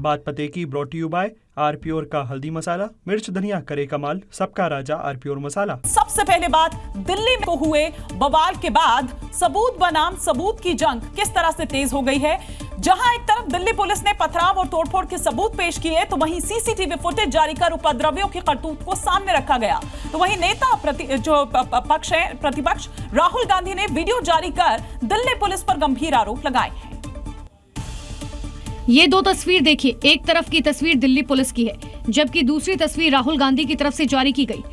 बात पते की ब्रॉट यू बाय आरप्योर का हल्दी मसाला, मिर्च धनिया करे कमाल, सबका राजा आरप्योर मसाला। सबसे पहले बात दिल्ली में हुए बवाल के बाद सबूत बनाम सबूत की जंग किस तरह से तेज हो गई है। जहां एक तरफ दिल्ली पुलिस ने पथराव और तोड़फोड़ के सबूत पेश किए तो वहीं सीसीटीवी फुटेज जारी कर उपद्रवियों की करतूत को सामने रखा गया। तो वहीं नेता प्रतिपक्ष राहुल गांधी ने वीडियो जारी कर दिल्ली पुलिस पर गंभीर आरोप लगाए हैं। ये दो तस्वीर देखिए, एक तरफ की तस्वीर दिल्ली पुलिस की है जबकि दूसरी तस्वीर राहुल गांधी की तरफ से जारी की गई।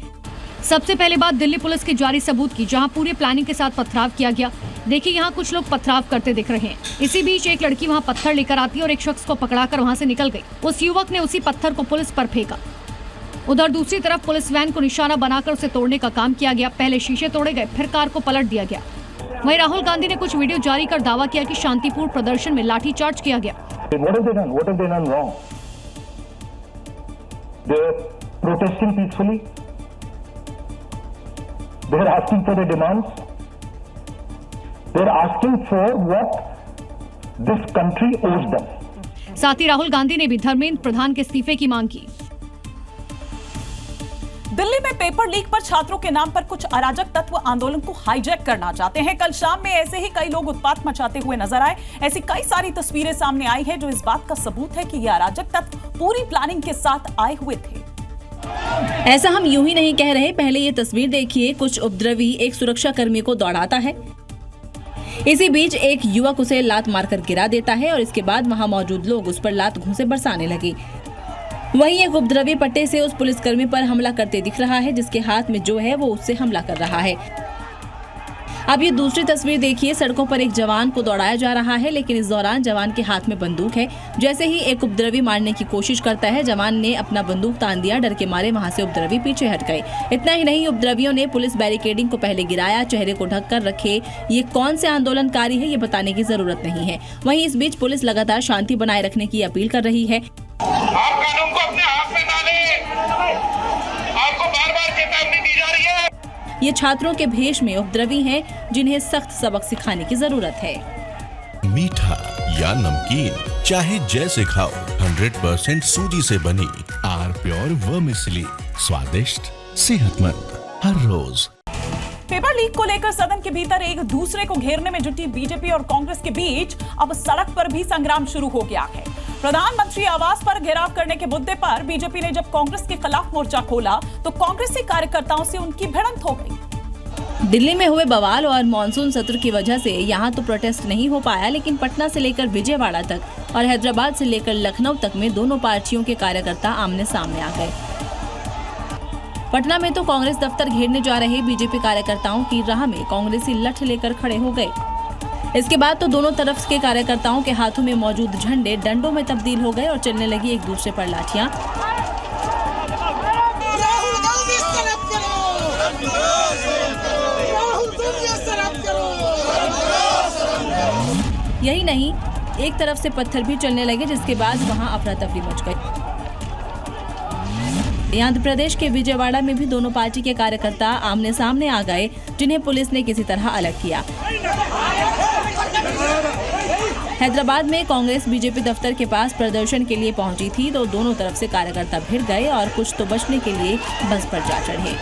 सबसे पहले बात दिल्ली पुलिस के जारी सबूत की, जहां पूरे प्लानिंग के साथ पथराव किया गया। देखिए यहाँ कुछ लोग पथराव करते दिख रहे हैं। इसी बीच एक लड़की वहाँ पत्थर लेकर आती है और एक शख्स को पकड़ाकर वहाँ से निकल गई। उस युवक ने उसी पत्थर को पुलिस पर फेंका। उधर दूसरी तरफ पुलिस वैन को निशाना बनाकर उसे तोड़ने का काम किया गया। पहले शीशे तोड़े गए, फिर कार को पलट दिया गया। वहीं राहुल गांधी ने कुछ वीडियो जारी कर दावा किया कि शांतिपूर्ण प्रदर्शन में लाठीचार्ज किया गया। What have they done? What have they done wrong? They're protesting peacefully. They're asking for their demands. They're asking for what this country owes them. साथ ही राहुल गांधी ने भी धर्मेंद्र प्रधान के इस्तीफे की मांग की। दिल्ली में पेपर लीक पर छात्रों के नाम पर कुछ अराजक तत्व आंदोलन को हाईजैक करना चाहते हैं। कल शाम में ऐसे ही कई लोग उत्पात मचाते हुए नजर आए। ऐसी कई सारी तस्वीरें सामने आई है जो इस बात का सबूत है कि ये अराजक तत्व पूरी प्लानिंग के साथ आए हुए थे। ऐसा हम यूं ही नहीं कह रहे। पहले ये तस्वीर देखिए, कुछ उपद्रवी एक सुरक्षा कर्मी को दौड़ाता है। इसी बीच एक युवक उसे लात मारकर गिरा देता है और इसके बाद वहां मौजूद लोग उस पर लात घूंसे बरसाने लगे। वहीं एक उपद्रवी पट्टे से उस पुलिसकर्मी पर हमला करते दिख रहा है, जिसके हाथ में जो है वो उससे हमला कर रहा है। अब ये दूसरी तस्वीर देखिए, सड़कों पर एक जवान को दौड़ाया जा रहा है, लेकिन इस दौरान जवान के हाथ में बंदूक है। जैसे ही एक उपद्रवी मारने की कोशिश करता है, जवान ने अपना बंदूक तान दिया। डर के मारे वहां से उपद्रवी पीछे हट गए। इतना ही नहीं, उपद्रवियों ने पुलिस बैरिकेडिंग को पहले गिराया। चेहरे को ढककर रखे ये कौन से आंदोलनकारी है ये बताने की जरूरत नहीं है। वहीं इस बीच पुलिस लगातार शांति बनाए रखने की अपील कर रही है। आप कानून को अपने हाथ में ना लें, आपको बार-बार चेतावनी दी जा रही है। ये छात्रों के भेष में उपद्रवी हैं, जिन्हें सख्त सबक सिखाने की जरूरत है। मीठा या नमकीन, चाहे जैसे खाओ, 100% सूजी से बनी आरप्योर वर्मिसेली, स्वादिष्ट, सेहतमंद हर रोज। पेपर लीक को लेकर सदन के भीतर एक दूसरे को घेरने में जुटी बीजेपी और कांग्रेस के बीच अब सड़क पर भी संग्राम शुरू हो गया है। प्रधानमंत्री आवास पर घेराव करने के मुद्दे पर बीजेपी ने जब कांग्रेस के खिलाफ मोर्चा खोला तो कांग्रेसी कार्यकर्ताओं से उनकी भिड़ंत हो गई। दिल्ली में हुए बवाल और मानसून सत्र की वजह से यहाँ तो प्रोटेस्ट नहीं हो पाया, लेकिन पटना से लेकर विजयवाड़ा तक और हैदराबाद से लेकर लखनऊ तक में दोनों पार्टियों के कार्यकर्ता आमने सामने आ गए। पटना में तो कांग्रेस दफ्तर घेरने जा रहे बीजेपी कार्यकर्ताओं की राह में कांग्रेसी लठ लेकर खड़े हो गए। इसके बाद तो दोनों तरफ के कार्यकर्ताओं के हाथों में मौजूद झंडे डंडों में तब्दील हो गए और चलने लगी एक दूसरे पर लाठियां। यही नहीं, एक तरफ से पत्थर भी चलने लगे, जिसके बाद वहां अफरा तफरी मच गई। आंध्र प्रदेश के विजयवाड़ा में भी दोनों पार्टी के कार्यकर्ता आमने सामने आ गए, जिन्हें पुलिस ने किसी तरह अलग किया। हैदराबाद में कांग्रेस बीजेपी दफ्तर के पास प्रदर्शन के लिए पहुंची थी तो दोनों तरफ से कार्यकर्ता भिड़ गए और कुछ तो बचने के लिए बस पर जा चढ़े।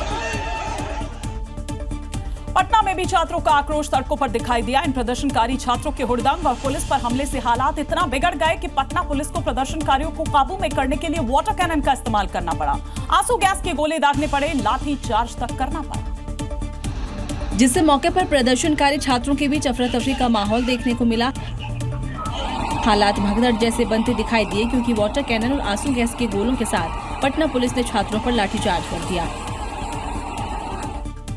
पटना में भी छात्रों का आक्रोश सड़कों पर दिखाई दिया। इन प्रदर्शनकारी छात्रों के हुड़दंग और पुलिस पर हमले से हालात इतना बिगड़ गए कि पटना पुलिस को प्रदर्शनकारियों को काबू में करने के लिए वाटर कैनन का इस्तेमाल करना पड़ा। आंसू गैस के गोले दागने पड़े, लाठी चार्ज तक करना पड़ा, जिससे मौके पर प्रदर्शनकारी छात्रों के बीच अफरा तफरी का माहौल देखने को मिला। हालात भगदड़ जैसे बनते दिखाई दिए क्योंकि वाटर कैनन और आंसू गैस के गोलों के साथ पटना पुलिस ने छात्रों पर लाठीचार्ज कर दिया।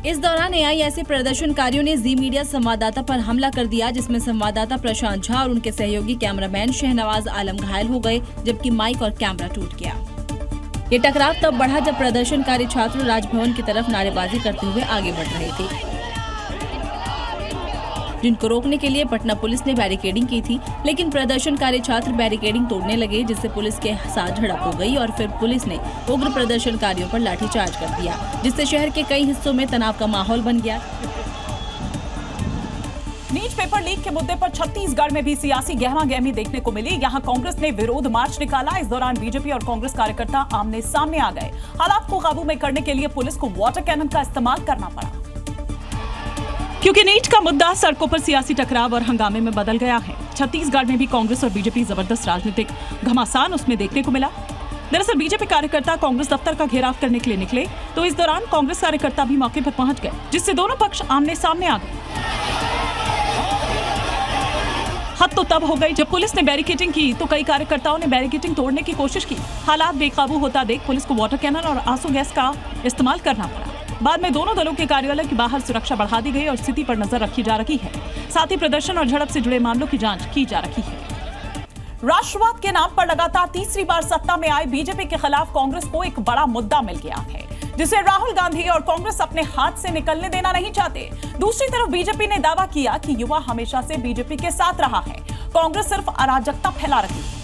इस दौरान एआईएसएफ प्रदर्शनकारियों ने जी मीडिया संवाददाता पर हमला कर दिया, जिसमें संवाददाता प्रशांत झा और उनके सहयोगी कैमरामैन शहनवाज आलम घायल हो गए, जबकि माइक और कैमरा टूट गया। ये टकराव तब बढ़ा जब प्रदर्शनकारी छात्र राजभवन की तरफ नारेबाजी करते हुए आगे बढ़ रहे थे, जिनको रोकने के लिए पटना पुलिस ने बैरिकेडिंग की थी, लेकिन प्रदर्शनकारी छात्र बैरिकेडिंग तोड़ने लगे, जिससे पुलिस के साथ झड़प हो गई और फिर पुलिस ने उग्र प्रदर्शनकारियों पर लाठीचार्ज कर दिया, जिससे शहर के कई हिस्सों में तनाव का माहौल बन गया। नीट पेपर लीक के मुद्दे पर छत्तीसगढ़ में भी सियासी गहमागहमी देखने को मिली। यहां कांग्रेस ने विरोध मार्च निकाला। इस दौरान बीजेपी और कांग्रेस कार्यकर्ता आमने सामने आ गए। हालात को काबू में करने के लिए पुलिस को वाटर कैनन का इस्तेमाल करना पड़ा, क्योंकि नीट का मुद्दा सड़कों पर सियासी टकराव और हंगामे में बदल गया है। छत्तीसगढ़ में भी कांग्रेस और बीजेपी जबरदस्त राजनीतिक घमासान उसमें देखने को मिला। दरअसल बीजेपी कार्यकर्ता कांग्रेस दफ्तर का घेराव करने के लिए निकले, तो इस दौरान कांग्रेस कार्यकर्ता भी मौके पर पहुंच गए, जिससे दोनों पक्ष आमने सामने आ गए। हद तो तब हो गई जब पुलिस ने बैरिकेडिंग की, तो कई कार्यकर्ताओं ने बैरिकेडिंग तोड़ने की कोशिश की। हालात बेकाबू होता देख पुलिस को वाटर कैनन और आंसू गैस का इस्तेमाल करना पड़ा। बाद में दोनों दलों के कार्यालय के बाहर सुरक्षा बढ़ा दी गई और स्थिति पर नजर रखी जा रही है। साथ ही प्रदर्शन और झड़प से जुड़े मामलों की जांच की जा रही है। राष्ट्रवाद के नाम पर लगातार तीसरी बार सत्ता में आए बीजेपी के खिलाफ कांग्रेस को एक बड़ा मुद्दा मिल गया है, जिसे राहुल गांधी और कांग्रेस अपने हाथ से निकलने देना नहीं चाहते। दूसरी तरफ बीजेपी ने दावा किया कि युवा हमेशा से बीजेपी के साथ रहा है, कांग्रेस सिर्फ अराजकता फैला रही है।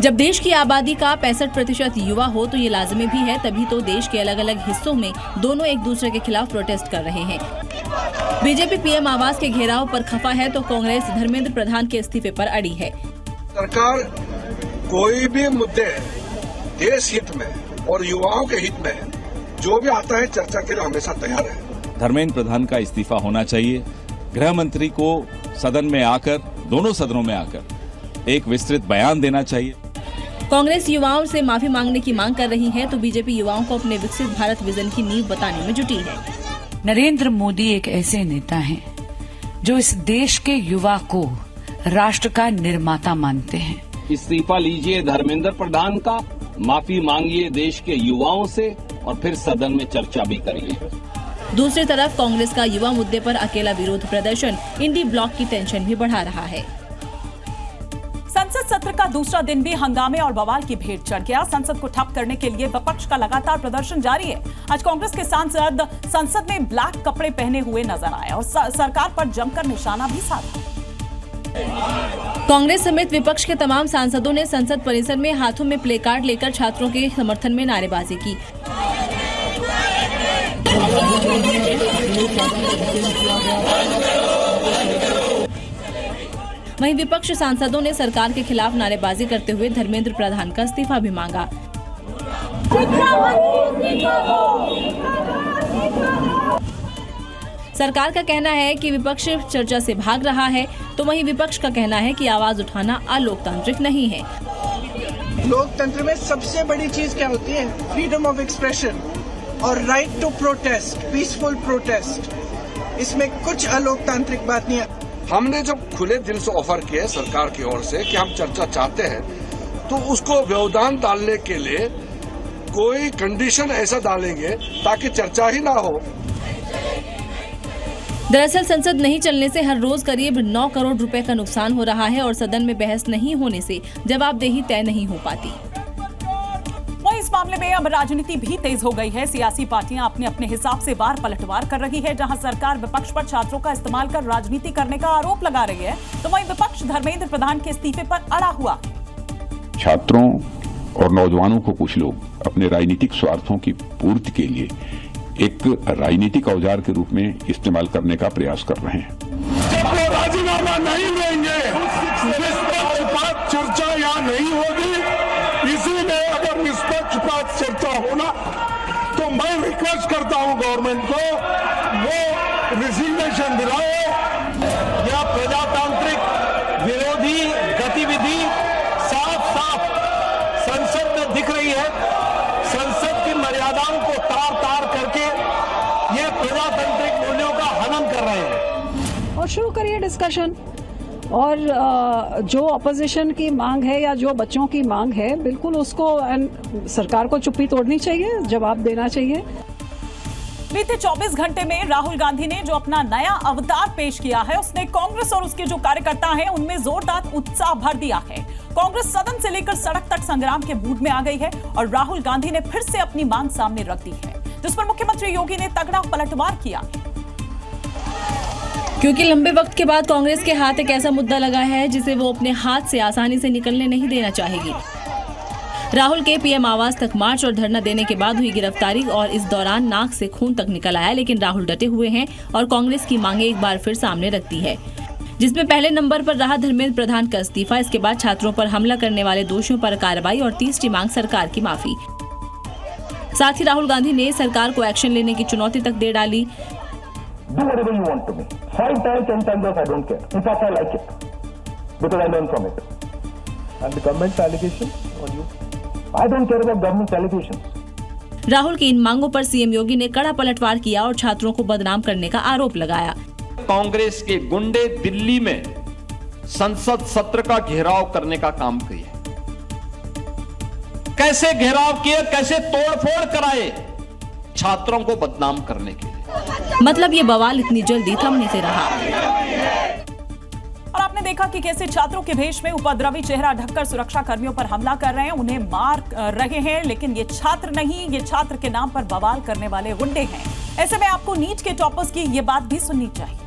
जब देश की आबादी का 65% युवा हो तो ये लाजमी भी है, तभी तो देश के अलग अलग हिस्सों में दोनों एक दूसरे के खिलाफ प्रोटेस्ट कर रहे हैं। बीजेपी पीएम आवास के घेराव पर खफा है तो कांग्रेस धर्मेंद्र प्रधान के इस्तीफे पर अड़ी है। सरकार कोई भी मुद्दे देश हित में और युवाओं के हित में जो भी आता है चर्चा के लिए हमेशा तैयार है। धर्मेंद्र प्रधान का इस्तीफा होना चाहिए। गृह मंत्री को सदन में आकर, दोनों सदनों में आकर एक विस्तृत बयान देना चाहिए। कांग्रेस युवाओं से माफी मांगने की मांग कर रही है तो बीजेपी युवाओं को अपने विकसित भारत विजन की नींव बताने में जुटी है। नरेंद्र मोदी एक ऐसे नेता हैं जो इस देश के युवा को राष्ट्र का निर्माता मानते हैं। इस्तीफा लीजिए धर्मेंद्र प्रधान का, माफी मांगिए देश के युवाओं से और फिर सदन में चर्चा भी करिए। दूसरी तरफ कांग्रेस का युवा मुद्दे पर अकेला विरोध प्रदर्शन इंडी ब्लॉक की टेंशन भी बढ़ा रहा है। संसद सत्र का दूसरा दिन भी हंगामे और बवाल की भेंट चढ़ गया। संसद को ठप करने के लिए विपक्ष का लगातार प्रदर्शन जारी है। आज कांग्रेस के सांसद संसद में ब्लैक कपड़े पहने हुए नजर आए और सरकार पर जमकर निशाना भी साधा। कांग्रेस समेत विपक्ष के तमाम सांसदों ने संसद परिसर में हाथों में प्ले कार्ड लेकर छात्रों के समर्थन में नारेबाजी की। वहीं विपक्ष सांसदों ने सरकार के खिलाफ नारेबाजी करते हुए धर्मेंद्र प्रधान का इस्तीफा भी मांगा। सरकार का कहना है कि विपक्ष चर्चा से भाग रहा है, तो वहीं विपक्ष का कहना है कि आवाज उठाना अलोकतांत्रिक नहीं है। लोकतंत्र में सबसे बड़ी चीज क्या होती है? फ्रीडम ऑफ एक्सप्रेशन और right to protest, peaceful protest. इसमें कुछ अलोकतांत्रिक बात नहीं है। हमने जब खुले दिल से ऑफर किया सरकार की ओर से कि हम चर्चा चाहते हैं, तो उसको व्यवधान डालने के लिए कोई कंडीशन ऐसा डालेंगे ताकि चर्चा ही ना हो। दरअसल संसद नहीं चलने से हर रोज करीब 9 करोड़ रुपए का नुकसान हो रहा है और सदन में बहस नहीं होने से जवाबदेही तय नहीं हो पाती। वहीं इस मामले में अब राजनीति भी तेज हो गई है। सियासी पार्टियां अपने अपने हिसाब से वार पलटवार कर रही है। जहां सरकार विपक्ष पर छात्रों का इस्तेमाल कर राजनीति करने का आरोप लगा रही है, तो वहीं विपक्ष धर्मेंद्र प्रधान के इस्तीफे पर अड़ा हुआ है। छात्रों और नौजवानों को कुछ लोग अपने राजनीतिक स्वार्थों की पूर्ति के लिए एक राजनीतिक औजार के रूप में इस्तेमाल करने का प्रयास कर रहे हैं। जब वो राजीनामा नहीं देंगे, निष्पक्षपात चर्चा यहाँ नहीं होगी। इसी में अगर निष्पक्षपात चर्चा होना तो मैं रिक्वेस्ट करता हूँ गवर्नमेंट को वो रिजिग्नेशन दिलाए। यह प्रजातांत्रिक विरोधी गतिविधि साफ साफ संसद में दिख रही है। संसद की मर्यादाओं को तार तार करके ये प्रजातांत्रिक मूल्यों का हनन कर रहे हैं। और शुरू करिए डिस्कशन। और जो अपोजिशन की मांग है या जो बच्चों की मांग है, बिल्कुल उसको सरकार को चुप्पी तोड़नी चाहिए, जवाब देना चाहिए। बीते 24 घंटे में राहुल गांधी ने जो अपना नया अवतार पेश किया है, उसने कांग्रेस और उसके जो कार्यकर्ता हैं उनमें जोरदार उत्साह भर दिया है। कांग्रेस सदन से लेकर सड़क तक संग्राम के मूड में आ गई है और राहुल गांधी ने फिर से अपनी मांग सामने रख दी है, जिस पर मुख्यमंत्री योगी ने तगड़ा पलटवार किया। क्योंकि लंबे वक्त के बाद कांग्रेस के हाथ एक ऐसा मुद्दा लगा है जिसे वो अपने हाथ से आसानी से निकलने नहीं देना चाहेगी। राहुल के पीएम आवास तक मार्च और धरना देने के बाद हुई गिरफ्तारी और इस दौरान नाक से खून तक निकल आया, लेकिन राहुल डटे हुए हैं और कांग्रेस की मांगे एक बार फिर सामने रखती है, जिसमें पहले नंबर पर रहा धर्मेंद्र प्रधान का इस्तीफा। इसके बाद छात्रों पर हमला करने वाले दोषियों पर कार्रवाई और तीसरी मांग सरकार की माफी। साथ ही राहुल गांधी ने सरकार को एक्शन लेने की चुनौती तक दे डाली। Do whatever you want to me. 5 times, 10 times, I don't care. In fact, I like it because I learn from it. And the government's allegation on you? I don't care about government's allegations. Rahul की इन मांगों पर CM योगी ने कड़ा पलटवार किया और छात्रों को बदनाम करने का आरोप लगाया। कांग्रेस के गुंडे दिल्ली में संसद सत्र का घेराव करने का काम किया। कैसे घेराव किए, कैसे तोड़फोड़ कराए छात्रों को बदनाम करने के लिए। मतलब ये बवाल इतनी जल्दी थम नहीं से रहा। और आपने देखा कि कैसे छात्रों के भेष में उपद्रवी चेहरा ढककर सुरक्षा कर्मियों पर हमला कर रहे हैं, उन्हें मार रहे हैं, लेकिन ये छात्र नहीं, ये छात्र के नाम पर बवाल करने वाले गुंडे हैं। ऐसे में आपको नीट के टॉपर्स की ये बात भी सुननी चाहिए,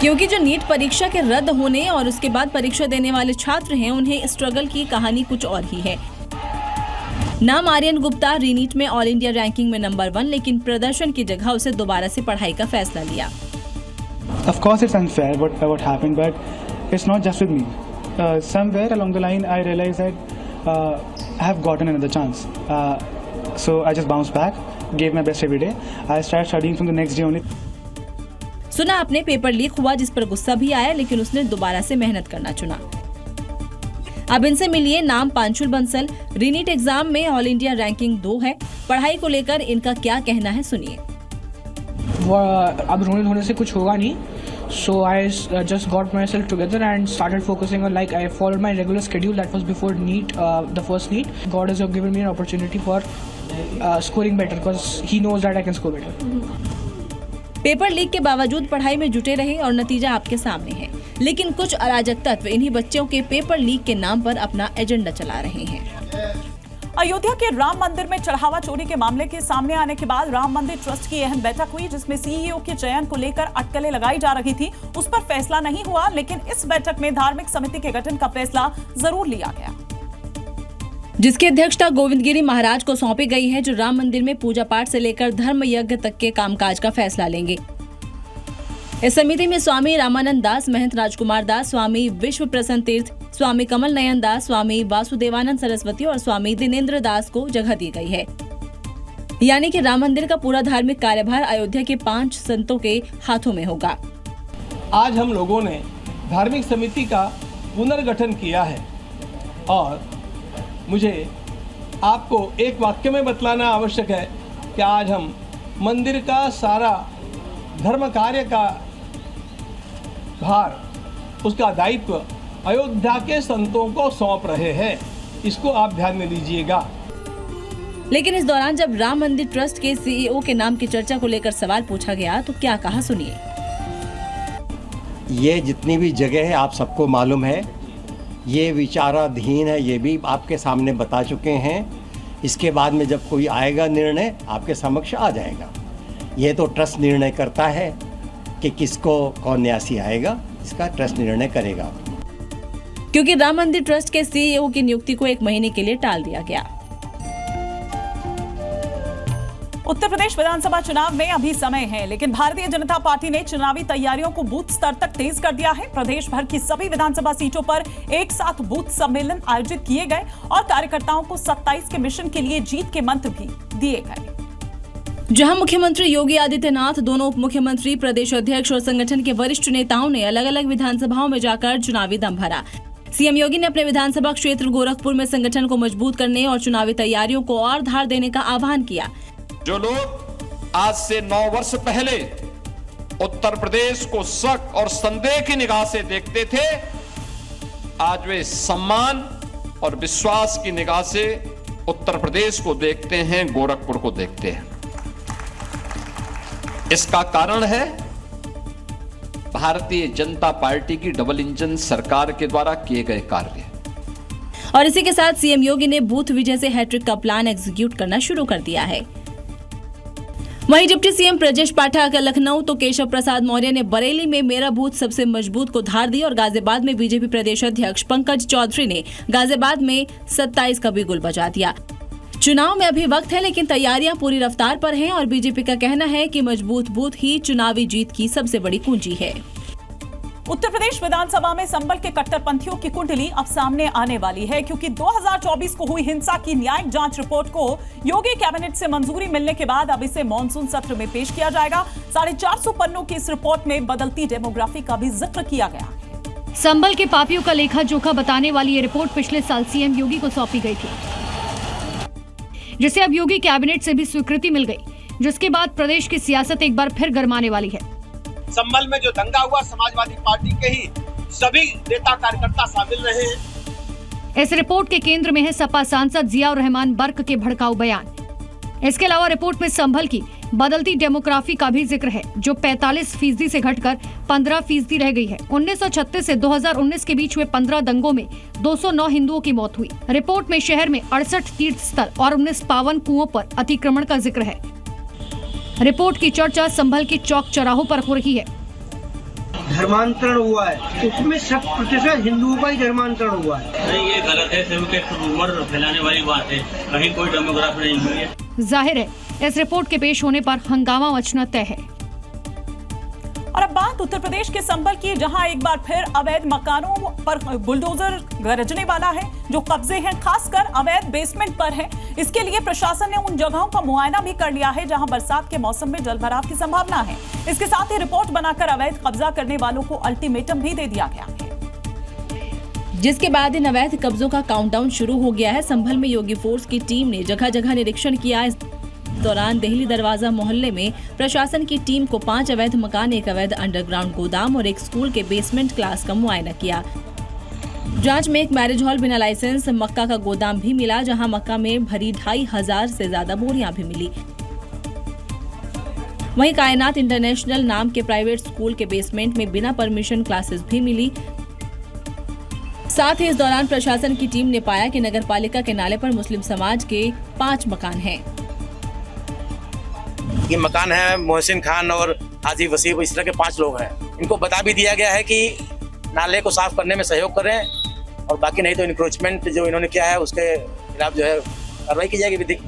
क्योंकि जो नीट परीक्षा के रद्द होने और उसके बाद परीक्षा देने वाले छात्र हैं, उन्हें स्ट्रगल की कहानी कुछ और ही है। नाम आर्यन गुप्ता, रीनीट में ऑल इंडिया रैंकिंग में नंबर 1, लेकिन प्रदर्शन की जगह उसे दोबारा से पढ़ाई का फैसला लिया। Of course it's unfair what happened, but it's not just with me. Somewhere along the line I realized that I have gotten another chance. So I just bounced back, gave my best every day. I started studying from the next day only. सुना आपने, paper leak हुआ जिस पर गुस्सा भी आया, लेकिन उसने दोबारा से मेहनत करना चुना। अब इनसे मिलिए। नाम पांशुल बंसल, रीनीट एग्जाम में ऑल इंडिया रैंकिंग 2 है। पढ़ाई को लेकर इनका क्या कहना है, सुनिए। अब रोने धोने से कुछ होगा नहीं, so I just got myself together and started focusing on, like, I followed my regular schedule that was before NEET, the first NEET. God has given me an opportunity for scoring better because He knows that I can score better. Paper leak के बावजूद पढ़ाई में जुटे रहे और नतीजा आपके सामने है, लेकिन कुछ अराजक तत्व इन्हीं बच्चों के पेपर लीक के नाम पर अपना एजेंडा चला रहे हैं। अयोध्या के राम मंदिर में चढ़ावा चोरी के मामले के सामने आने के बाद राम मंदिर ट्रस्ट की अहम बैठक हुई, जिसमें सीईओ के चयन को लेकर अटकलें लगाई जा रही थी। उस पर फैसला नहीं हुआ, लेकिन इस बैठक में धार्मिक समिति के गठन का फैसला जरूर लिया गया, जिसकी अध्यक्षता गोविंद गिरी महाराज को सौंपी गई है, जो राम मंदिर में पूजा पाठ से लेकर धर्म यज्ञ तक के कामकाज का फैसला लेंगे। इस समिति में स्वामी रामानंद दास, महंत राजकुमार दास, स्वामी विश्व प्रसन्न तीर्थ, स्वामी कमल नयन दास, स्वामी वासुदेवानंद सरस्वती और स्वामी दिनेंद्र दास को जगह दी गई है। यानी कि राम मंदिर का पूरा धार्मिक कार्यभार अयोध्या के 5 संतों के हाथों में होगा। आज हम लोगों ने धार्मिक समिति का पुनर्गठन किया है और मुझे आपको एक वाक्य में बतलाना आवश्यक है कि आज हम मंदिर का सारा धर्म कार्य का भार, उसका दायित्व अयोध्या के संतों को सौंप रहे हैं। इसको आप ध्यान में लीजिएगा। लेकिन इस दौरान जब राम मंदिर ट्रस्ट के सीईओ के नाम की चर्चा को लेकर सवाल पूछा गया तो क्या कहा, सुनिए। ये जितनी भी जगह है आप सबको मालूम है, ये विचाराधीन है, ये भी आपके सामने बता चुके हैं। इसके बाद में जब कोई आएगा निर्णय आपके समक्ष आ जाएगा। ये तो ट्रस्ट निर्णय करता है कि किसको कौन न्यासी आएगा, इसका ट्रस्ट निर्णय करेगा। क्योंकि राम मंदिर ट्रस्ट के सीईओ की नियुक्ति को 1 महीने के लिए टाल दिया गया। उत्तर प्रदेश विधानसभा चुनाव में अभी समय है, लेकिन भारतीय जनता पार्टी ने चुनावी तैयारियों को बूथ स्तर तक तेज कर दिया है। प्रदेश भर की सभी विधानसभा सीटों पर एक साथ बूथ सम्मेलन आयोजित किए गए और कार्यकर्ताओं को 27 के मिशन के लिए जीत के मंत्र भी दिए गए। जहां मुख्यमंत्री योगी आदित्यनाथ, दोनों उप मुख्यमंत्री, प्रदेश अध्यक्ष और संगठन के वरिष्ठ नेताओं ने अलग अलग विधानसभाओं में जाकर चुनावी दम भरा। सीएम योगी ने अपने विधानसभा क्षेत्र गोरखपुर में संगठन को मजबूत करने और चुनावी तैयारियों को और धार देने का आह्वान किया। जो लोग आज से 9 वर्ष पहले उत्तर प्रदेश को शक और संदेह की निगाह से देखते थे, आज वे सम्मान और विश्वास की निगाह से उत्तर प्रदेश को देखते हैं, गोरखपुर को देखते हैं। इसका कारण है भारतीय जनता पार्टी की डबल इंजन सरकार के द्वारा किए गए कार्य। और इसी के साथ सीएम योगी ने बूथ विजय से हैट्रिक का प्लान एग्जीक्यूट करना शुरू कर दिया है। वहीं डिप्टी सीएम ब्रजेश पाठक लखनऊ तो केशव प्रसाद मौर्य ने बरेली में मेरा बूथ सबसे मजबूत को धार दी और गाजियाबाद में बीजेपी प्रदेश अध्यक्ष पंकज चौधरी ने गाजियाबाद में 27 का बिगुल बजा दिया। चुनाव में अभी वक्त है, लेकिन तैयारियां पूरी रफ्तार पर हैं और बीजेपी का कहना है कि मजबूत बूथ ही चुनावी जीत की सबसे बड़ी कुंजी है। उत्तर प्रदेश विधानसभा में संबल के कट्टरपंथियों की कुंडली अब सामने आने वाली है, क्योंकि 2024 को हुई हिंसा की न्यायिक जांच रिपोर्ट को योगी कैबिनेट से मंजूरी मिलने के बाद अब इसे मॉनसून सत्र में पेश किया जाएगा। 450 पन्नों की इस रिपोर्ट में बदलती डेमोग्राफी का भी जिक्र किया गया है। संबल के पापियों का लेखा जोखा बताने वाली ये रिपोर्ट पिछले साल सीएम योगी को सौंपी गई थी, जिसे अब योगी कैबिनेट से भी स्वीकृति मिल गई, जिसके बाद प्रदेश की सियासत एक बार फिर गरमाने वाली है। संबल में जो दंगा हुआ, समाजवादी पार्टी के ही सभी नेता कार्यकर्ता शामिल रहे हैं। इस रिपोर्ट के केंद्र में है सपा सांसद जियाउर रहमान बर्क के भड़काऊ बयान। इसके अलावा रिपोर्ट में संभल की बदलती डेमोग्राफी का भी जिक्र है, जो 45% से घटकर 15% रह गई है। 1936 से 2019 के बीच हुए 15 दंगों में 209 हिंदुओं की मौत हुई। रिपोर्ट में शहर में 68 तीर्थ स्थल और 19 पावन कुओं पर अतिक्रमण का जिक्र है। रिपोर्ट की चर्चा संभल के चौक चौराहों पर हो रही है। धर्मांतरण हुआ है, उसमें 100% हिंदुओं का ही धर्मांतरण हुआ है। नहीं, ये गलत है, सिर्फ एक रूमर फैलाने वाली बात है, कहीं कोई डेमोग्राफी नहीं हुई है। जाहिर है इस रिपोर्ट के पेश होने पर हंगामा मचना तय है। और अब बात उत्तर प्रदेश के संबल की, जहां एक बार फिर अवैध मकानों पर बुलडोजर गरजने वाला है। जो कब्जे हैं खासकर अवैध बेसमेंट पर है। इसके लिए प्रशासन ने उन जगहों का मुआयना भी कर लिया है जहां बरसात के मौसम में जलभराव की संभावना है। इसके साथ ही रिपोर्ट बनाकर अवैध कब्जा करने वालों को अल्टीमेटम भी दे दिया गया है, जिसके बाद इन अवैध कब्जों का काउंटडाउन शुरू हो गया है। संभल में योगी फोर्स की टीम ने जगह जगह निरीक्षण किया। इस दौरान देहली दरवाजा मोहल्ले में प्रशासन की टीम को 5 अवैध मकान, 1 अवैध अंडरग्राउंड गोदाम और एक स्कूल के बेसमेंट क्लास का मुआयना किया। जांच में एक मैरिज हॉल बिना लाइसेंस मक्का का गोदाम भी मिला, जहां मक्का में भरी 2500 से ज्यादा बोरियां भी मिली। वहीं कायनात इंटरनेशनल नाम के प्राइवेट स्कूल के बेसमेंट में बिना परमिशन क्लासेस भी मिली। साथ ही इस दौरान प्रशासन की टीम ने पाया कि नगरपालिका के नाले पर मुस्लिम समाज के 5 मकान हैं। ये मकान है मोहसिन खान और हाजी वसीम, इस तरह के 5 लोग हैं। इनको बता भी दिया गया है कि नाले को साफ करने में सहयोग करें और बाकी नहीं तो इंक्रोचमेंट जो इन्होंने किया है उसके खिलाफ जो है कार्रवाई की जाएगी विधिक।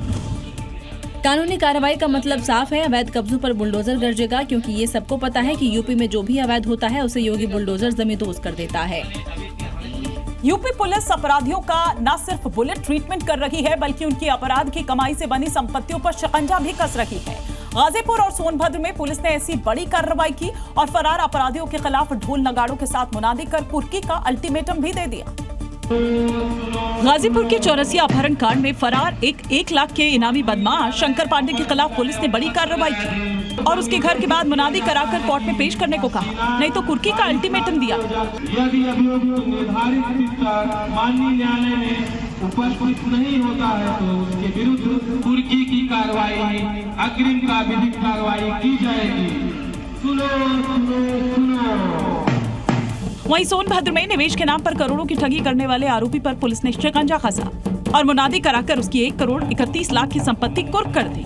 कानूनी कार्रवाई का मतलब साफ है, अवैध कब्जों पर बुलडोजर गरजेगा, क्योंकि ये सबको पता है कि यूपी में जो भी अवैध होता है उसे योगी बुलडोजर जमींदोज कर देता है। यूपी पुलिस अपराधियों का न सिर्फ बुलेट ट्रीटमेंट कर रही है, बल्कि उनकी अपराध की कमाई से बनी संपत्तियों पर शिकंजा भी कस रही है। गाजीपुर और सोनभद्र में पुलिस ने ऐसी बड़ी कार्रवाई की और फरार अपराधियों के खिलाफ ढोल नगाड़ों के साथ मुनादी कर कुर्की का अल्टीमेटम भी दे दिया। गाजीपुर के चौरसिया अपहरण कांड में फरार एक 1 लाख के इनामी बदमाश शंकर पांडे के खिलाफ पुलिस ने बड़ी कार्रवाई की और उसके घर के बाद मुनादी कराकर कोर्ट में पेश करने को कहा, नहीं तो कुर्की का अल्टीमेटम दिया। यदि अभियोगी निर्धारित तिथि पर माननीय न्यायालय में उपस्थित नहीं होता है तो उसके विरुद्ध कुर्की की कार्रवाई, अग्रिम का विधिक कार्रवाई की जाएगी। सुनो सुनो सुनो। वहीं सोनभद्र में निवेश के नाम पर करोड़ों की ठगी करने वाले आरोपी पर पुलिस ने शिकंजा कसा और मुनादी कराकर उसकी 1 करोड़ 31 लाख की संपत्ति कुर्क कर दी।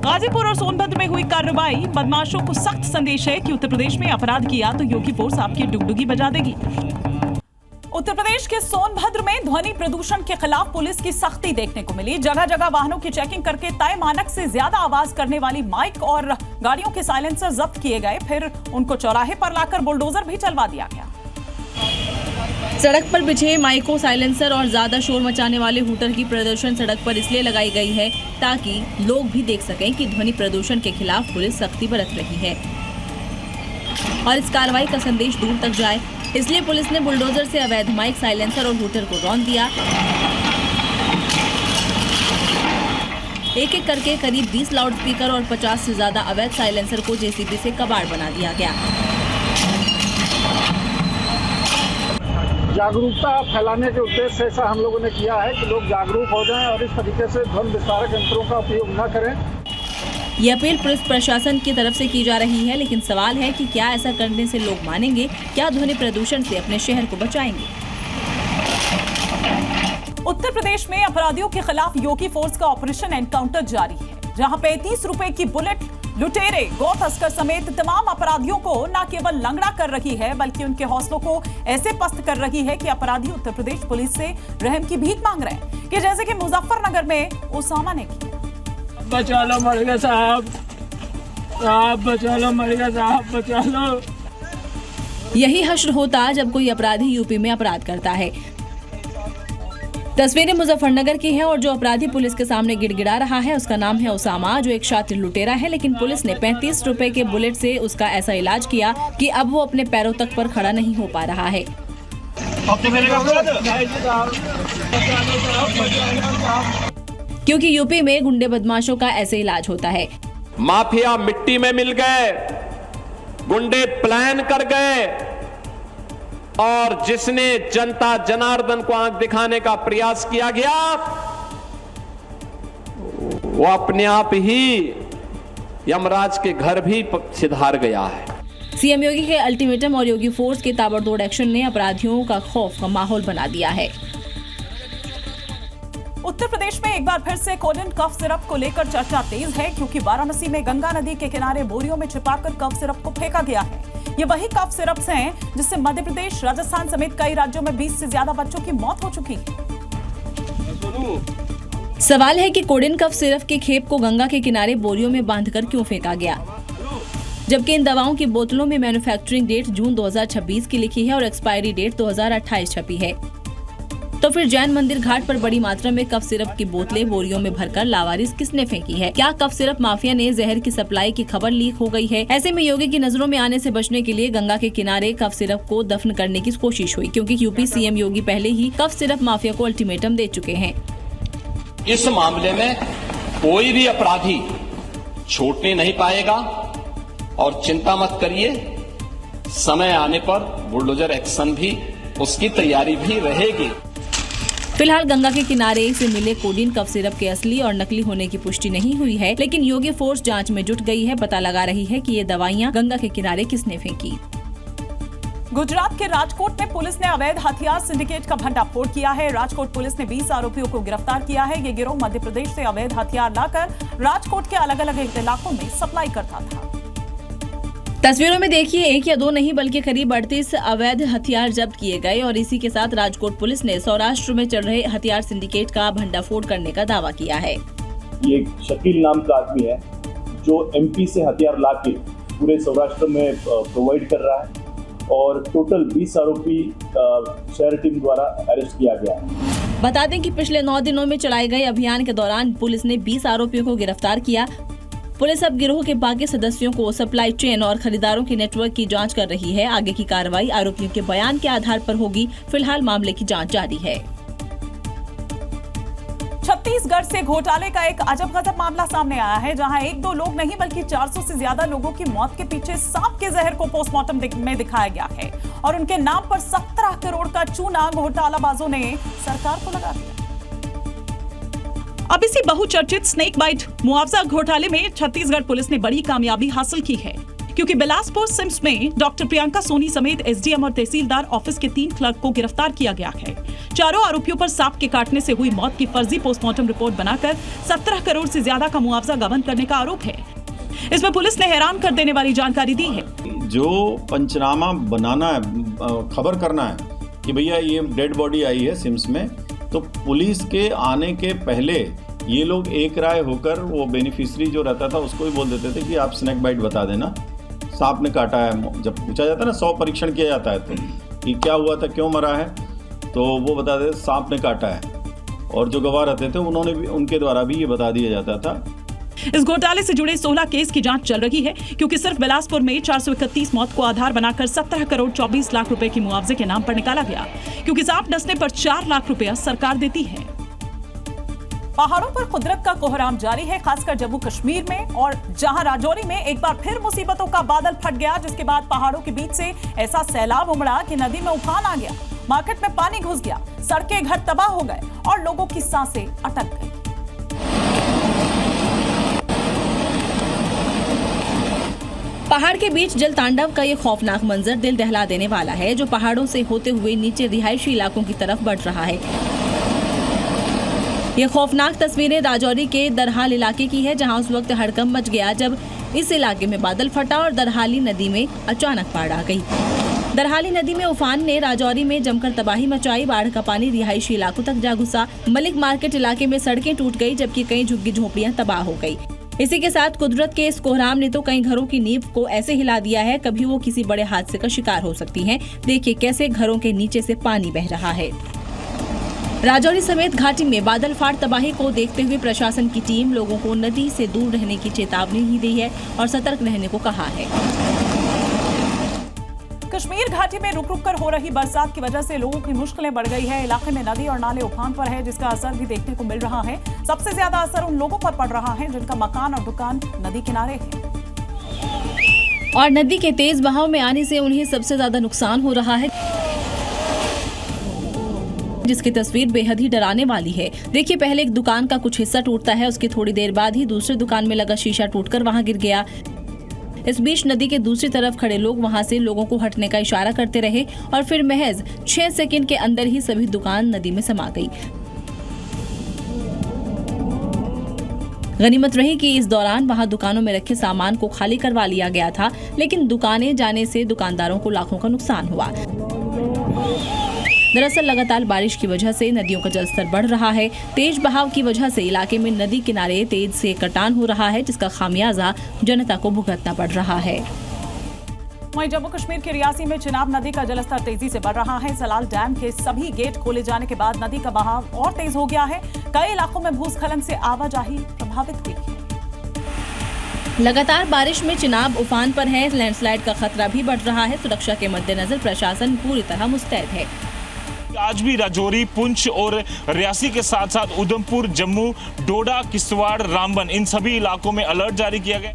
गाजीपुर और सोनभद्र में हुई कार्रवाई बदमाशों को सख्त संदेश है कि उत्तर प्रदेश में अपराध किया तो योगी फोर्स आपकी डुगडुगी बजा देगी। उत्तर प्रदेश के सोनभद्र में ध्वनि प्रदूषण के खिलाफ पुलिस की सख्ती देखने को मिली। जगह जगह वाहनों की चेकिंग करके तय मानक से ज्यादा आवाज करने वाली माइक और गाड़ियों के साइलेंसर जब्त किए गए, फिर उनको चौराहे पर लाकर बुलडोजर भी चलवा दिया गया। सड़क पर बिछे माइकों, साइलेंसर और ज्यादा शोर मचाने वाले हूटर की प्रदर्शन सड़क पर इसलिए लगाई गई है ताकि लोग भी देख सकें कि ध्वनि प्रदूषण के खिलाफ पुलिस सख्ती बरत रही है और इस कार्रवाई का संदेश दूर तक जाए, इसलिए पुलिस ने बुलडोजर से अवैध माइक, साइलेंसर और हूटर को रौंद दिया। एक एक करके करीब 20 लाउडस्पीकर और 50 से ज्यादा अवैध साइलेंसर को जेसीबी से कबाड़ बना दिया गया। जागरूकता फैलाने के उद्देश्य से ऐसा हम लोगों ने किया है कि लोग जागरूक हो जाएं और इस तरीके से ध्वनि विस्तारक यंत्रों का उपयोग न करें। ये अपील पुलिस प्रशासन की तरफ से की जा रही है, लेकिन सवाल है कि क्या ऐसा करने से लोग मानेंगे, क्या ध्वनि प्रदूषण से अपने शहर को बचाएंगे। उत्तर प्रदेश में अपराधियों के खिलाफ योगी फोर्स का ऑपरेशन एनकाउंटर जारी है। जहां 35 रुपए की बुलेट लुटेरे गौ तस्कर समेत तमाम अपराधियों को न केवल लंगड़ा कर रही है बल्कि उनके हौसलों को ऐसे पस्त कर रही है कि अपराधी उत्तर प्रदेश पुलिस से रहम की भीख मांग रहे हैं कि जैसे कि मुजफ्फरनगर में उसामा ने की। बचा लो मर गया साहब, बचा लो मर गया साहब, बचा लो। यही हश्र होता जब कोई अपराधी यूपी में अपराध करता है। तस्वीरें मुजफ्फरनगर की हैं और जो अपराधी पुलिस के सामने गिड़गिड़ा रहा है उसका नाम है उसामा, जो एक शातिर लुटेरा है। लेकिन पुलिस ने 35 रुपए के बुलेट से उसका ऐसा इलाज किया कि अब वो अपने पैरों तक पर खड़ा नहीं हो पा रहा है। क्योंकि यूपी में गुंडे बदमाशों का ऐसे इलाज होता है। माफिया मिट्टी में मिल गए, गुंडे प्लान कर गए और जिसने जनता जनार्दन को आंख दिखाने का प्रयास किया गया वो अपने आप ही यमराज के घर भी सिधार गया है। सीएम योगी के अल्टीमेटम और योगी फोर्स के ताबड़तोड़ एक्शन ने अपराधियों का खौफ का माहौल बना दिया है। उत्तर प्रदेश में एक बार फिर से कोलिन कफ सिरप को लेकर चर्चा तेज है क्योंकि वाराणसी में गंगा नदी के किनारे बोरियों में छिपाकर कफ सिरप को फेंका गया है। ये वही कफ सिरप्स हैं जिससे मध्य प्रदेश, राजस्थान समेत कई राज्यों में 20 से ज्यादा बच्चों की मौत हो चुकी है। सवाल है कि कोडिन कफ सिरप के खेप को गंगा के किनारे बोरियों में बांधकर क्यों फेंका गया, जबकि इन दवाओं की बोतलों में मैन्युफैक्चरिंग डेट जून 2026 की लिखी है और एक्सपायरी डेट 2028 छपी है। तो फिर जैन मंदिर घाट पर बड़ी मात्रा में कफ सिरप की बोतलें बोरियों में भरकर लावारिस किसने फेंकी है? क्या कफ सिरप माफिया ने जहर की सप्लाई की खबर लीक हो गई है? ऐसे में योगी की नजरों में आने से बचने के लिए गंगा के किनारे कफ सिरप को दफन करने की कोशिश हुई, क्योंकि यूपी सीएम योगी पहले ही कफ सिरप माफिया को अल्टीमेटम दे चुके हैं। इस मामले में कोई भी अपराधी छूटने नहीं पाएगा और चिंता मत करिए, समय आने पर बुलडोजर एक्शन भी, उसकी तैयारी भी रहेगी। फिलहाल गंगा के किनारे से मिले कोडिन कफ सिरप के असली और नकली होने की पुष्टि नहीं हुई है, लेकिन योगी फोर्स जांच में जुट गई है, पता लगा रही है कि ये दवाइयां गंगा के किनारे किसने फेंकी। गुजरात के राजकोट में पुलिस ने अवैध हथियार सिंडिकेट का भंडाफोड़ किया है। राजकोट पुलिस ने 20 आरोपियों को गिरफ्तार किया है। ये गिरोह मध्य प्रदेश से अवैध हथियार लाकर राजकोट के अलग अलग इलाकों में सप्लाई करता था। तस्वीरों में देखिए, एक या दो नहीं बल्कि करीब 38 अवैध हथियार जब्त किए गए और इसी के साथ राजकोट पुलिस ने सौराष्ट्र में चल रहे हथियार सिंडिकेट का भंडाफोड़ करने का दावा किया है। ये शकील नाम का आदमी है जो एमपी से हथियार लाके पूरे सौराष्ट्र में प्रोवाइड कर रहा है और टोटल 20 आरोपी शहर टीम द्वारा अरेस्ट किया गया है। बता दें कि पिछले 9 दिनों में चलाए गए अभियान के दौरान पुलिस ने 20 आरोपियों को गिरफ्तार किया। पुलिस अब गिरोह के बाकी सदस्यों को सप्लाई चेन और खरीदारों के नेटवर्क की जांच कर रही है। आगे की कार्रवाई आरोपियों के बयान के आधार पर होगी। फिलहाल मामले की जांच जारी है। छत्तीसगढ़ से घोटाले का एक अजब गजब मामला सामने आया है, जहां एक दो लोग नहीं बल्कि 400 से ज्यादा लोगों की मौत के पीछे सांप के जहर को पोस्टमार्टम में दिखाया गया है और उनके नाम पर 17 करोड़ का चूना घोटालाबाजों ने सरकार को लगा दिया। अब इसी बहुचर्चित स्नेक बाइट मुआवजा घोटाले में छत्तीसगढ़ पुलिस ने बड़ी कामयाबी हासिल की है, क्योंकि बिलासपुर सिम्स में डॉक्टर प्रियंका सोनी समेत एसडीएम और तहसीलदार ऑफिस के 3 क्लर्क को गिरफ्तार किया गया है। चारों आरोपियों पर सांप के काटने से हुई मौत की फर्जी पोस्टमार्टम रिपोर्ट बनाकर 17 करोड़ से ज्यादा का मुआवजा गबन करने का आरोप है। इसमें पुलिस ने हैरान कर देने वाली जानकारी दी है। जो पंचनामा बनाना है, खबर करना है कि भैया ये डेड बॉडी आई है सिम्स में, तो पुलिस के आने के पहले ये लोग एक राय होकर वो बेनिफिशियरी जो रहता था उसको भी बोल देते थे कि आप स्नेक बाइट बता देना, सांप ने काटा है। जब पूछा जाता है ना, 100 परीक्षण किया जाता है तो कि क्या हुआ था, क्यों मरा है, तो वो बता देते सांप ने काटा है। और जो गवाह रहते थे उन्होंने भी, उनके द्वारा भी ये बता दिया जाता था। इस घोटाले से जुड़े 16 केस की जांच चल रही है, क्योंकि सिर्फ बिलासपुर में 431 मौत को आधार बनाकर 17 करोड़ 24 लाख रुपए की मुआवजे के नाम पर निकाला गया, क्योंकि सांप डसने पर 4 लाख रुपया सरकार देती है। पहाड़ों पर कुदरत का कोहराम जारी है, खासकर जम्मू कश्मीर में, और जहां राजौरी में एक बार फिर मुसीबतों का बादल फट गया, जिसके बाद पहाड़ों के बीच से ऐसा सैलाब उमड़ा कि नदी में उफान आ गया, मार्केट में पानी घुस गया, सड़कें घर तबाह हो गए और लोगों की सांसें अटक गई। पहाड़ के बीच जल तांडव का ये खौफनाक मंजर दिल दहला देने वाला है, जो पहाड़ों से होते हुए नीचे रिहायशी इलाकों की तरफ बढ़ रहा है। ये खौफनाक तस्वीरें राजौरी के दरहाल इलाके की है, जहां उस वक्त हड़कंप मच गया जब इस इलाके में बादल फटा और दरहाली नदी में अचानक बाढ़ आ गई। दरहाली नदी में उफान ने राजौरी में जमकर तबाही मचाई। बाढ़ का पानी रिहायशी इलाकों तक जा घुसा। मलिक मार्केट इलाके में सड़कें टूट गई, जबकि कई झुग्गी झोपड़ियां तबाह हो गई। इसी के साथ कुदरत के इस कोहराम ने तो कई घरों की नींव को ऐसे हिला दिया है, कभी वो किसी बड़े हादसे का शिकार हो सकती हैं। देखिए कैसे घरों के नीचे से पानी बह रहा है। राजौरी समेत घाटी में बादल फाट तबाही को देखते हुए प्रशासन की टीम लोगों को नदी से दूर रहने की चेतावनी भी दी है और सतर्क रहने को कहा है। कश्मीर घाटी में रुक रुक कर हो रही बरसात की वजह से लोगों की मुश्किलें बढ़ गई है। इलाके में नदी और नाले उफान पर है, जिसका असर भी देखने को मिल रहा है। सबसे ज्यादा असर उन लोगों पर पड़ रहा है जिनका मकान और दुकान नदी किनारे है, और नदी के तेज बहाव में आने से उन्हें सबसे ज्यादा नुकसान हो रहा है, जिसकी तस्वीर बेहद ही डराने वाली है। देखिए पहले एक दुकान का कुछ हिस्सा टूटता है, उसकी थोड़ी देर बाद ही दूसरी दुकान में लगा शीशा टूटकर वहां गिर गया। इस बीच नदी के दूसरी तरफ खड़े लोग वहां से लोगों को हटने का इशारा करते रहे और फिर महज 6 सेकंड के अंदर ही सभी दुकान नदी में समा गई। गनीमत रही कि इस दौरान वहां दुकानों में रखे सामान को खाली करवा लिया गया था, लेकिन दुकानें जाने से दुकानदारों को लाखों का नुकसान हुआ। दरअसल लगातार बारिश की वजह से नदियों का जलस्तर बढ़ रहा है। तेज बहाव की वजह से इलाके में नदी किनारे तेज से कटान हो रहा है, जिसका खामियाजा जनता को भुगतना पड़ रहा है। वहीं जम्मू कश्मीर के रियासी में चिनाब नदी का जलस्तर तेजी से बढ़ रहा है। सलाल डैम के सभी गेट खोले जाने के बाद नदी का बहाव और तेज हो गया है। कई इलाकों में भूस्खलन से आवाजाही प्रभावित हुई है। लगातार बारिश में चिनाब उफान पर है। लैंडस्लाइड का खतरा भी बढ़ रहा है। सुरक्षा के मद्देनजर प्रशासन पूरी तरह मुस्तैद है। आज भी राजौरी, पुंछ और रियासी के साथ साथ उधमपुर, जम्मू, डोडा, किश्तवाड़, रामबन इन सभी इलाकों में अलर्ट जारी किया गया।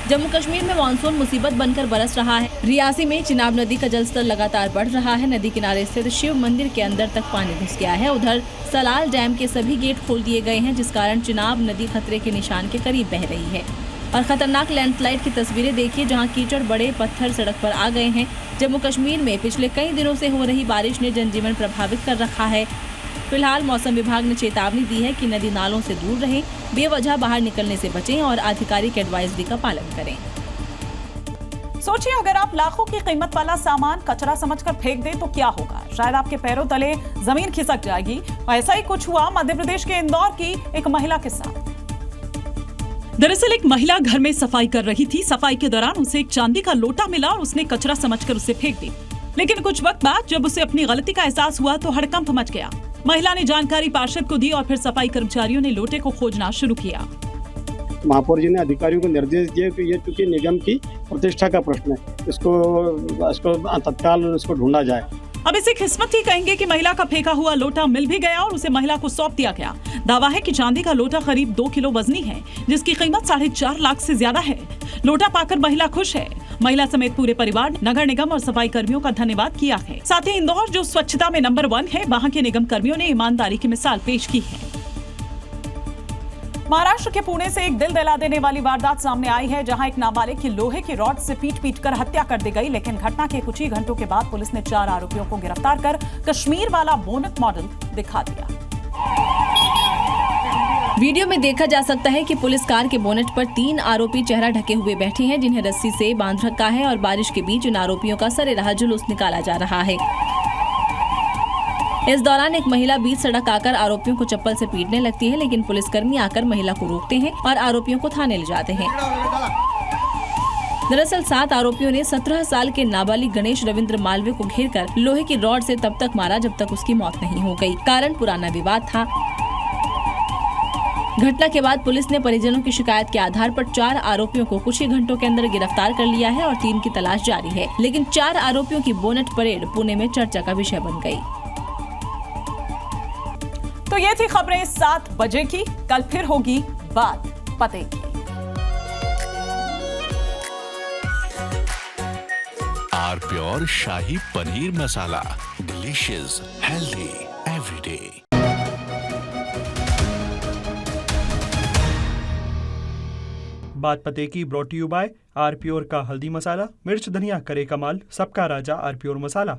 जम्मू कश्मीर में मानसून मुसीबत बनकर बरस रहा है। रियासी में चिनाब नदी का जलस्तर लगातार बढ़ रहा है। नदी किनारे स्थित शिव मंदिर के अंदर तक पानी घुस गया है। उधर सलाल डैम के सभी गेट खोल दिए गए हैं, जिस कारण चिनाब नदी खतरे के निशान के करीब बह रही है। और खतरनाक लैंडस्लाइड की तस्वीरें देखिए, जहां कीचड़ बड़े पत्थर सड़क पर आ गए हैं। जम्मू कश्मीर में पिछले कई दिनों से हो रही बारिश ने जनजीवन प्रभावित कर रखा है। फिलहाल मौसम विभाग ने चेतावनी दी है कि नदी नालों से दूर रहें, बेवजह बाहर निकलने से बचें और आधिकारिक एडवाइजरी का पालन करें। सोचिए अगर आप लाखों की कीमत वाला सामान कचरा समझकर फेंक दें तो क्या होगा। शायद आपके पैरों तले जमीन खिसक जाएगी। ऐसा ही कुछ हुआ मध्य प्रदेश के इंदौर की एक महिला के साथ। दरअसल एक महिला घर में सफाई कर रही थी। सफाई के दौरान उसे एक चांदी का लोटा मिला और उसने कचरा समझकर उसे फेंक दी। लेकिन कुछ वक्त बाद जब उसे अपनी गलती का एहसास हुआ तो हड़कंप मच गया। महिला ने जानकारी पार्षद को दी और फिर सफाई कर्मचारियों ने लोटे को खोजना शुरू किया। महापौर जी ने अधिकारियों को निर्देश दिए कि ये चूंकि निगम की प्रतिष्ठा का प्रश्न है, इसको तत्काल इसको ढूंढा जाए। अब इसे किस्मत ही कहेंगे कि महिला का फेंका हुआ लोटा मिल भी गया और उसे महिला को सौंप दिया गया। दावा है कि चांदी का लोटा करीब 2 किलो वजनी है, जिसकी कीमत 4.5 लाख से ज्यादा है। लोटा पाकर महिला खुश है। महिला समेत पूरे परिवार ने नगर निगम और सफाई कर्मियों का धन्यवाद किया है। साथ ही इंदौर जो स्वच्छता में नंबर 1 है, वहाँ के निगम कर्मियों ने ईमानदारी की मिसाल पेश की है। महाराष्ट्र के पुणे से एक दिल दिला देने वाली वारदात सामने आई है, जहां एक नाबालिग की लोहे की रॉड से पीट कर हत्या कर दी गई। लेकिन घटना के कुछ ही घंटों के बाद पुलिस ने 4 आरोपियों को गिरफ्तार कर कश्मीर वाला बोनट मॉडल दिखा दिया। वीडियो में देखा जा सकता है कि पुलिस कार के बोनेट पर 3 आरोपी चेहरा ढके हुए बैठे हैं, जिन्हें रस्सी से बांध रखा है और बारिश के बीच इन आरोपियों का सरेराह जुलूस निकाला जा रहा है। इस दौरान एक महिला बीच सड़क आकर आरोपियों को चप्पल से पीटने लगती है, लेकिन पुलिसकर्मी आकर महिला को रोकते हैं और आरोपियों को थाने ले जाते हैं। दरअसल 7 आरोपियों ने 17 साल के नाबालिग गणेश रविंद्र मालवीय को घेरकर लोहे की रॉड से तब तक मारा जब तक उसकी मौत नहीं हो गई। कारण पुराना विवाद था। घटना के बाद पुलिस ने परिजनों की शिकायत के आधार पर 4 आरोपियों को कुछ ही घंटों के अंदर गिरफ्तार कर लिया है और 3 की तलाश जारी है। लेकिन 4 आरोपियों की बोनट परेड पुणे में चर्चा का विषय बन गई। तो ये थी खबरें 7 बजे की। कल फिर होगी बात पते की। R Pure Shahi paneer masala, delicious, healthy everyday. बात पते की brought you by R Pure का हल्दी मसाला, मिर्च धनिया करे कमाल, सबका राजा आर प्योर मसाला।